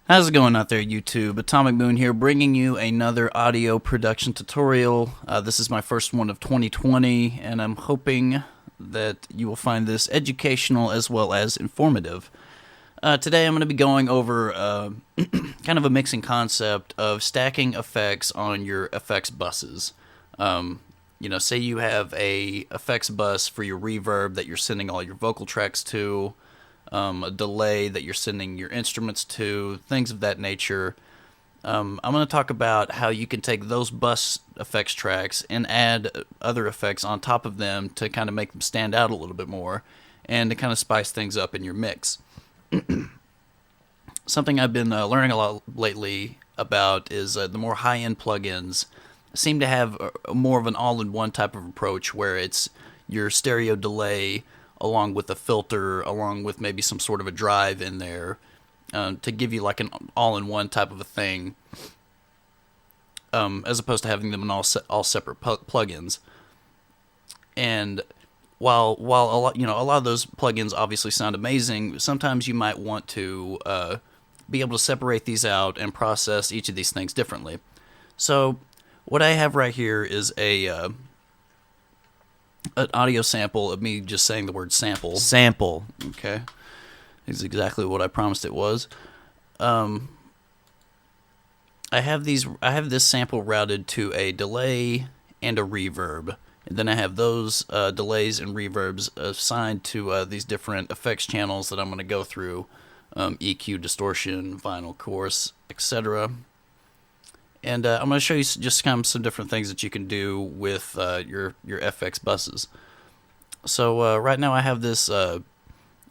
How's it going out there, YouTube? Atomic Moon here, bringing you another audio production tutorial. This is my first one of 2020, and I'm hoping that you will find this educational as well as informative. Today I'm going to be going over kind of a mixing concept of stacking effects on your effects buses. Say you have a effects bus for your reverb that you're sending all your vocal tracks to, a delay that you're sending your instruments to, things of that nature. I'm going to talk about how you can take those bus effects tracks and add other effects on top of them to kind of make them stand out a little bit more and to kind of spice things up in your mix. Something I've been learning a lot lately about is the more high-end plugins seem to have more of an all-in-one type of approach where it's your stereo delay along with a filter, along with maybe some sort of a drive in there, to give you like an all-in-one type of a thing, as opposed to having them in all separate plugins. And while a lot of those plugins obviously sound amazing, sometimes you might want to be able to separate these out and process each of these things differently. So what I have right here is an audio sample of me just saying the word sample. Sample. Okay. Is exactly what I promised it was. I have this sample routed to a delay and a reverb. And then I have those delays and reverbs assigned to these different effects channels that I'm going to go through. EQ, distortion, vinyl, chorus, etc. And I'm going to show you just kind of some different things that you can do with your FX buses. So right now I have this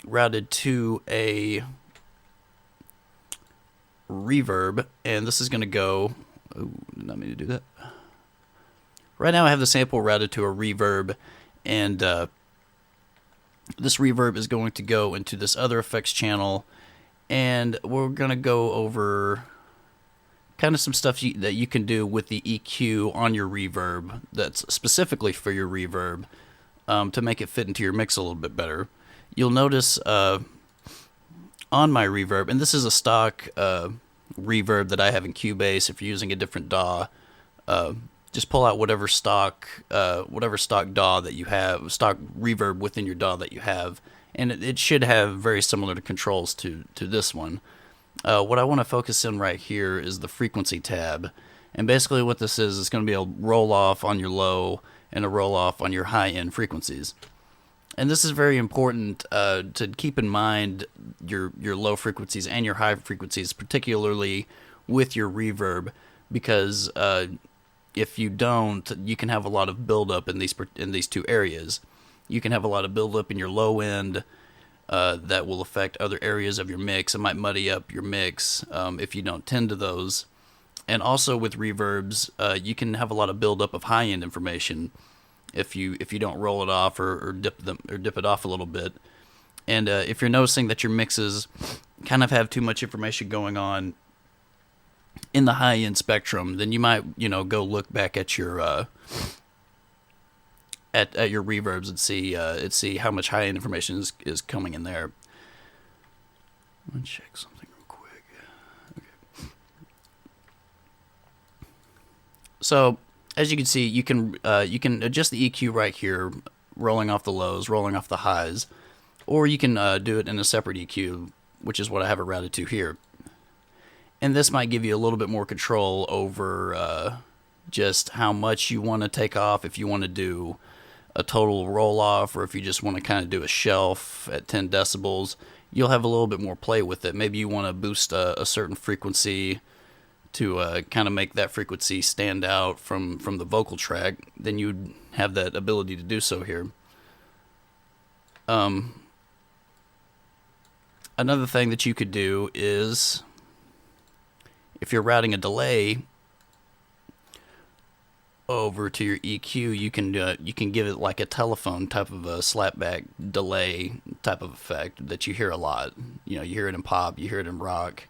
routed to a reverb, and this is going to go... Oh, did not mean to do that. Right now I have the sample routed to a reverb, and this reverb is going to go into this other effects channel, and we're going to go over kind of some stuff that you can do with the EQ on your reverb that's specifically for your reverb, to make it fit into your mix a little bit better. You'll notice on my reverb, and this is a stock reverb that I have in Cubase. If you're using a different DAW, just pull out whatever stock DAW that you have, stock reverb within your DAW that you have, and it should have very similar to controls to this one. What I want to focus in right here is the frequency tab. And basically what this is, it's going to be a roll off on your low and a roll off on your high end frequencies. And this is very important to keep in mind your low frequencies and your high frequencies, particularly with your reverb, because if you don't, you can have a lot of buildup in these two areas. You can have a lot of buildup in your low end, that will affect other areas of your mix. It might muddy up your mix if you don't tend to those. And also with reverbs, you can have a lot of buildup of high-end information if you don't roll it off or dip it off a little bit. And if you're noticing that your mixes kind of have too much information going on in the high-end spectrum, then you might go look back at your at your reverbs and see how much high-end information is coming in there. Let me check something real quick. Okay. So as you can see, you can adjust the EQ right here, rolling off the lows, rolling off the highs, or you can do it in a separate EQ, which is what I have it routed to here. And this might give you a little bit more control over just how much you want to take off, if you want to do a total roll off, or if you just want to kind of do a shelf at 10 decibels, you'll have a little bit more play with it. Maybe you want to boost a certain frequency to kind of make that frequency stand out from the vocal track, then you'd have that ability to do so here. Another thing that you could do is, if you're routing a delay over to your EQ, you can give it like a telephone type of a slapback delay type of effect that you hear a lot. You hear it in pop, you hear it in rock.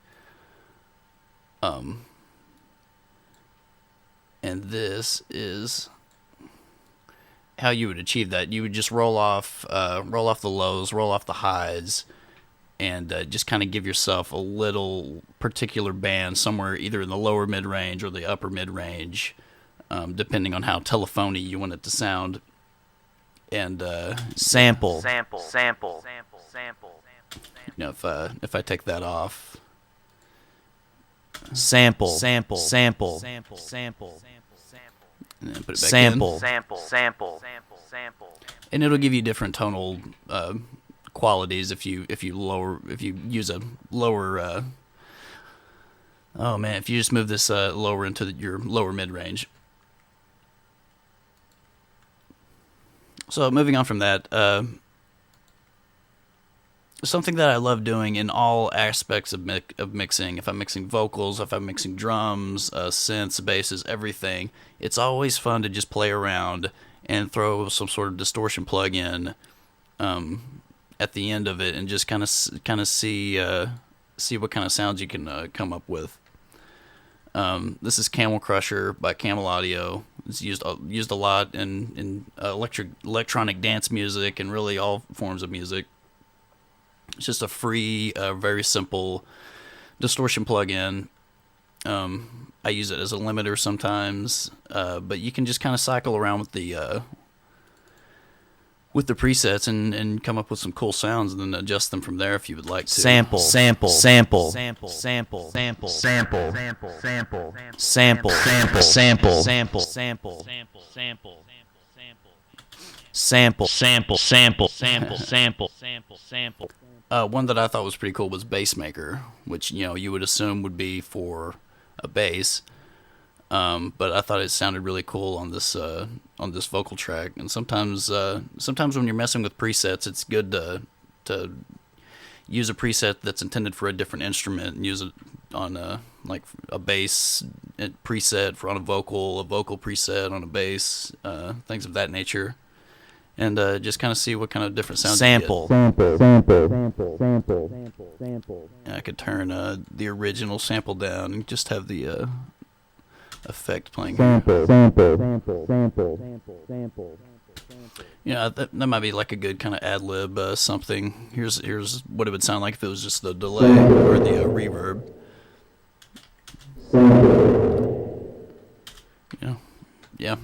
And this is how you would achieve that. You would just roll off the lows, roll off the highs, and just kind of give yourself a little particular band somewhere either in the lower mid-range or the upper mid-range, depending on how telephony you want it to sound. And sample. You know, if I take that off, sample. and then put it back Sample. in, and it'll give you different tonal qualities if you use a lower. Oh man, if you just move this lower into your lower mid range. So moving on from that, something that I love doing in all aspects of mixing, if I'm mixing vocals, if I'm mixing drums, synths, basses, everything, it's always fun to just play around and throw some sort of distortion plug in at the end of it, and just kind of see what kind of sounds you can come up with. This is Camel Crusher by Camel Audio. It's used a lot in electronic dance music and really all forms of music. It's just a free, very simple distortion plug-in. I use it as a limiter sometimes, but you can just kind of cycle around with the presets and come up with some cool sounds, and then adjust them from there if you would like to. Sample. One that I thought was pretty cool was Bass Maker, which you would assume would be for a bass, but I thought it sounded really cool on this vocal track. And sometimes when you're messing with presets, it's good to use a preset that's intended for a different instrument and use it on like a bass preset for on a vocal preset on a bass, things of that nature. And just kind of see what kind of different sounds you get. And I could turn the original sample down and just have the effect playing. That might be like a good kind of ad-lib something. Here's what it would sound like if it was just the delay or the reverb. Yeah.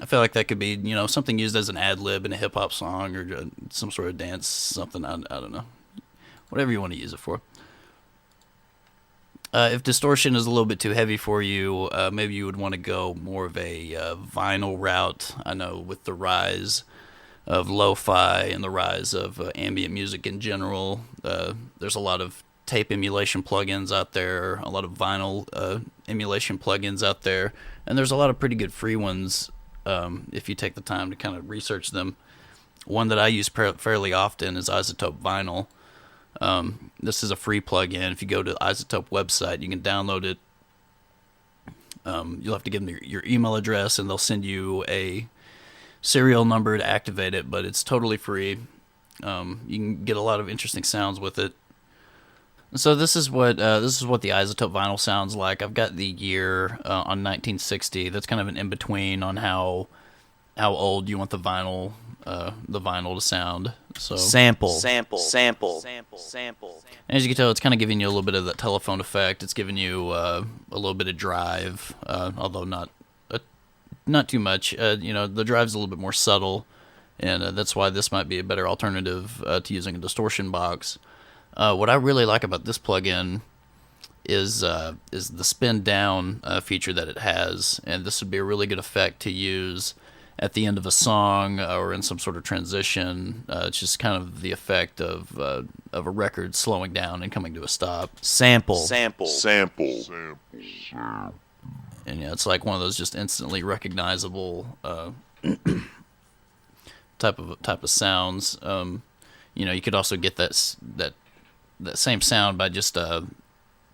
I feel like that could be, something used as an ad-lib in a hip-hop song or some sort of dance, something, I don't know. Whatever you want to use it for. If distortion is a little bit too heavy for you, maybe you would want to go more of a vinyl route. I know with the rise of lo-fi and the rise of ambient music in general, there's a lot of tape emulation plugins out there, a lot of vinyl emulation plugins out there, and there's a lot of pretty good free ones. If you take the time to kind of research them. One that I use fairly often is Isotope Vinyl. This is a free plugin. If you go to the Isotope website, you can download it. You'll have to give them your email address, and they'll send you a serial number to activate it, but it's totally free. You can get a lot of interesting sounds with it. So this is what the Isotope Vinyl sounds like. I've got the year on 1960. That's kind of an in between on how old you want the vinyl to sound. So Sample. And as you can tell, it's kind of giving you a little bit of that telephone effect. It's giving you a little bit of drive, although not too much. The drive's a little bit more subtle, and that's why this might be a better alternative to using a distortion box. What I really like about this plugin is the spin down feature that it has, and this would be a really good effect to use at the end of a song or in some sort of transition. It's just kind of the effect of a record slowing down and coming to a stop. Sample. And it's like one of those just instantly recognizable type of sounds. You could also get that same sound by just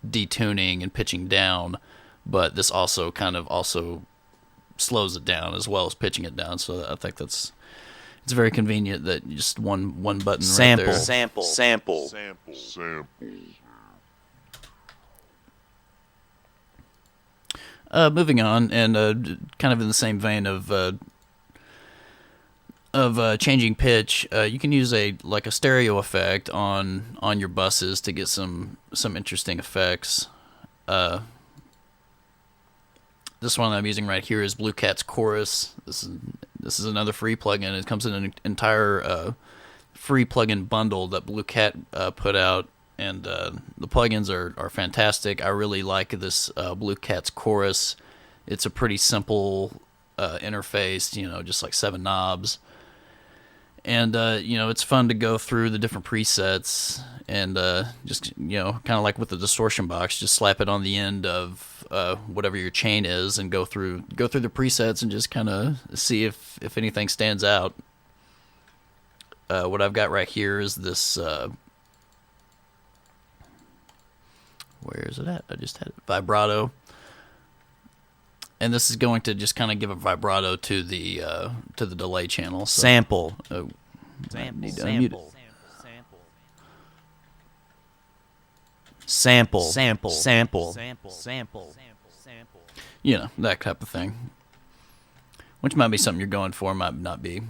detuning and pitching down, but this also slows it down as well as pitching it down. So I think it's very convenient that just one button right there. Sample. Moving on, and kind of in the same vein of of changing pitch, you can use a stereo effect on your buses to get some interesting effects. This one I'm using right here is Blue Cat's Chorus. This is another free plugin. It comes in an entire free plugin bundle that Blue Cat put out, and the plugins are fantastic. I really like this Blue Cat's Chorus. It's a pretty simple interface, just like 7 knobs. And, it's fun to go through the different presets and just, kind of like with the distortion box, just slap it on the end of whatever your chain is and go through the presets and just kind of see if anything stands out. What I've got right here is this, where is it at? I just had it, vibrato. And this is going to just kind of give a vibrato to the delay channel. So, Sample. Oh, I need to unmute it. Sample. That type of thing. Which might be something you're going for, might not be.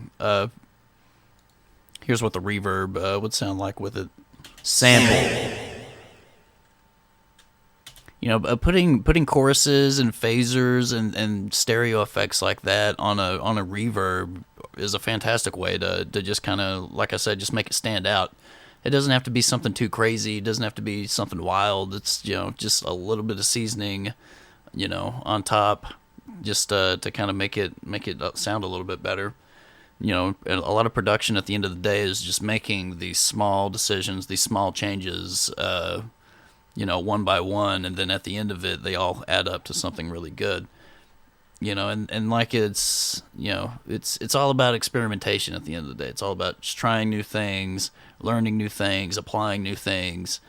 Here's what the reverb would sound like with it. Sample. Putting choruses and phasers and stereo effects like that on a reverb is a fantastic way to just kind of, like I said, just make it stand out. It doesn't have to be something too crazy. It doesn't have to be something wild. It's just a little bit of seasoning, on top, just to kind of make it sound a little bit better. And a lot of production at the end of the day is just making these small decisions, these small changes, one by one, and then at the end of it, they all add up to something really good. And like it's all about experimentation at the end of the day. It's all about just trying new things, learning new things, applying new things,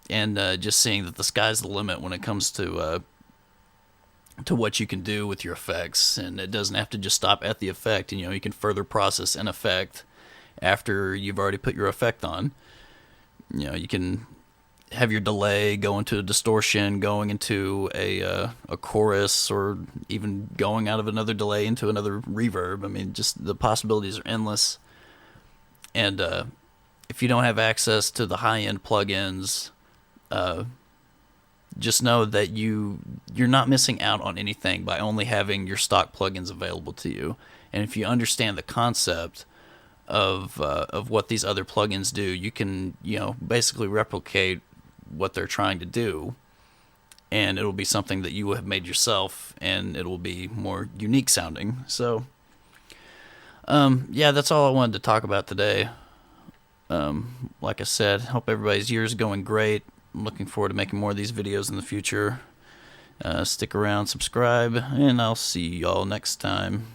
and just seeing that the sky's the limit when it comes to what you can do with your effects. And it doesn't have to just stop at the effect. You can further process an effect after you've already put your effect on. You can have your delay go into a distortion, going into a chorus, or even going out of another delay into another reverb. I mean, just the possibilities are endless. And if you don't have access to the high-end plugins, just know that you're not missing out on anything by only having your stock plugins available to you. And if you understand the concept of what these other plugins do, you can basically replicate what they're trying to do, and it'll be something that you have made yourself, and it'll be more unique sounding. So that's all I wanted to talk about today. Like I said, hope everybody's year is going great. I'm looking forward to making more of these videos in the future. Stick around, subscribe, and I'll see y'all next time.